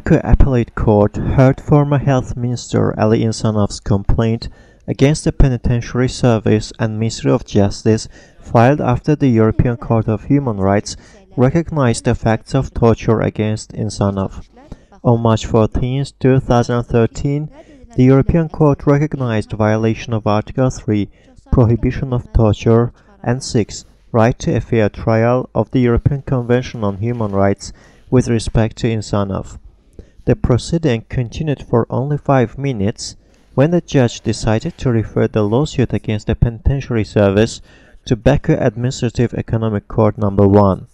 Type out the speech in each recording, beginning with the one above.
Baku Appellate Court heard former Health Minister Ali Insanov's complaint against the Penitentiary Service and Ministry of Justice filed after the European Court of Human Rights recognized the facts of torture against Insanov. On March 14, 2013, the European Court recognized violation of Article 3, prohibition of torture, and 6, right to a fair trial of the European Convention on Human Rights with respect to Insanov. The proceeding continued for only 5 minutes when the judge decided to refer the lawsuit against the Penitentiary Service to Baku Administrative Economic Court No. 1.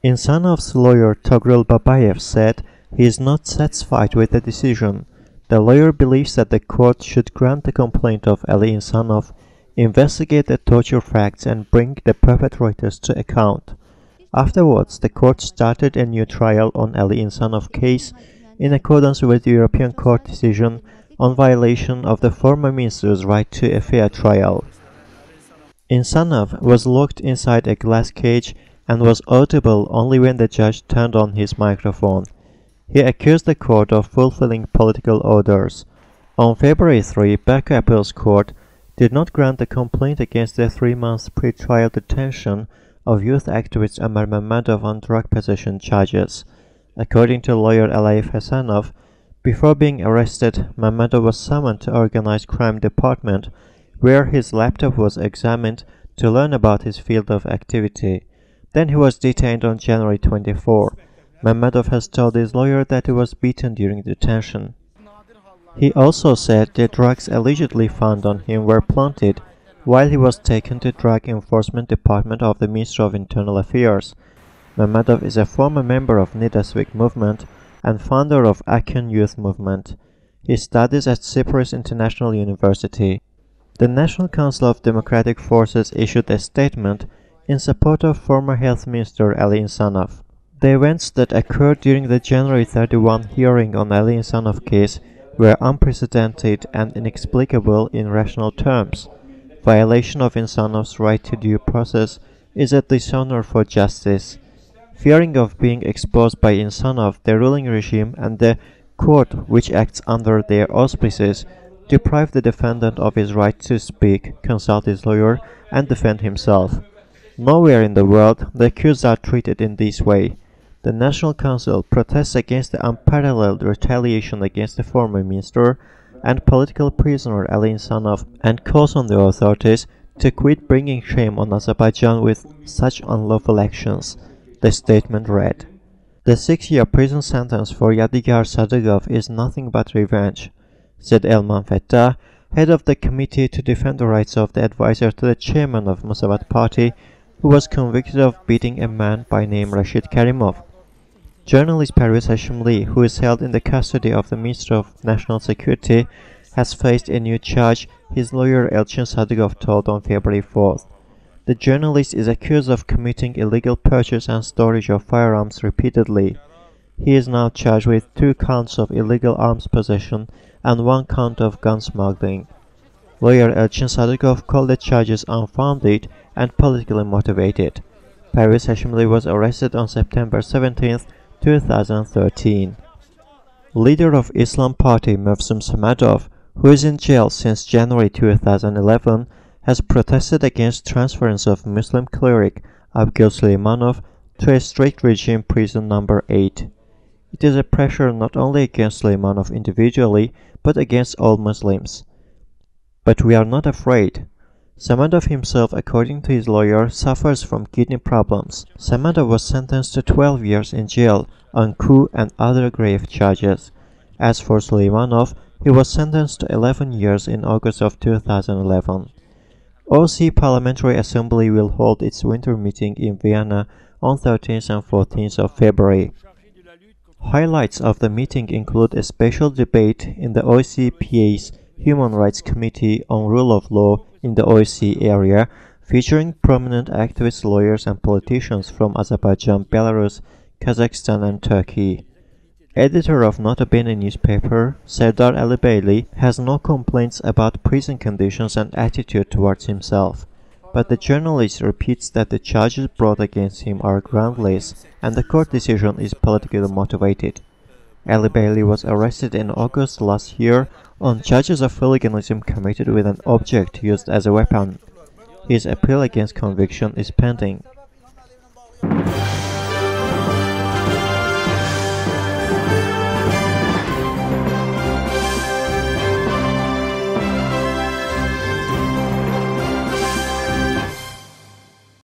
Insanov's lawyer Togrul Babayev said he is not satisfied with the decision. The lawyer believes that the court should grant the complaint of Ali Insanov, investigate the torture facts and bring the perpetrators to account. Afterwards, the court started a new trial on Ali Insanov's case in accordance with the European Court decision on violation of the former minister's right to a fair trial. Insanov was locked inside a glass cage and was audible only when the judge turned on his microphone. He accused the court of fulfilling political orders. On February 3, Baku Appellate Court did not grant the complaint against the 3-month pre-trial detention of youth activist Ömer Mammadov on drug possession charges. According to lawyer Ali Insanov, before being arrested, Mammadov was summoned to Organized Crime Department, where his laptop was examined to learn about his field of activity. Then he was detained on January 24. Mammadov has told his lawyer that he was beaten during detention. He also said the drugs allegedly found on him were planted while he was taken to Drug Enforcement Department of the Ministry of Internal Affairs. Mammadov is a former member of Nidasvik movement and founder of Akin Youth Movement. He studies at Cyprus International University. The National Council of Democratic Forces issued a statement in support of former Health Minister Ali Insanov. The events that occurred during the January 31 hearing on Ali Insanov's case were unprecedented and inexplicable in rational terms. Violation of Insanov's right to due process is a dishonor for justice. Fearing of being exposed by Insanov, the ruling regime and the court, which acts under their auspices, deprive the defendant of his right to speak, consult his lawyer, and defend himself. Nowhere in the world the accused are treated in this way. The National Council protests against the unparalleled retaliation against the former minister and political prisoner Ali Insanov and calls on the authorities to quit bringing shame on Azerbaijan with such unlawful actions. The statement read, "The 6-year prison sentence for Yadigar Sadigov is nothing but revenge," said Elman Fettah, head of the Committee to Defend the Rights of the Advisor to the Chairman of Musavat Party, who was convicted of beating a man by name Rashid Karimov. Journalist Parviz, who is held in the custody of the Minister of National Security, has faced a new charge, his lawyer Elchin Sadigov told on February 4th. The journalist is accused of committing illegal purchase and storage of firearms repeatedly. He is now charged with 2 counts of illegal arms possession and 1 count of gun smuggling. Lawyer Elchin Sadigov called the charges unfounded and politically motivated. Parviz was arrested on September 17, 2013. Leader of Islam Party Mevsum Samadov, who is in jail since January 2011, has protested against transference of Muslim cleric Abgil Suleymanov to a strict regime prison number 8. It is a pressure not only against Suleymanov individually, but against all Muslims. But we are not afraid. Samadov himself, according to his lawyer, suffers from kidney problems. Samadov was sentenced to 12 years in jail on coup and other grave charges. As for Suleymanov, he was sentenced to 11 years in August of 2011. OSCE Parliamentary Assembly will hold its winter meeting in Vienna on 13th and 14th of February. Highlights of the meeting include a special debate in the OSCE-PA's Human Rights Committee on Rule of Law in the OSCE area, featuring prominent activists, lawyers and politicians from Azerbaijan, Belarus, Kazakhstan and Turkey. Editor of Nota Bene newspaper, Serdar Ali Beyli, has no complaints about prison conditions and attitude towards himself, but the journalist repeats that the charges brought against him are groundless and the court decision is politically motivated. Ali Bailey was arrested in August last year on charges of hooliganism committed with an object used as a weapon. His appeal against conviction is pending.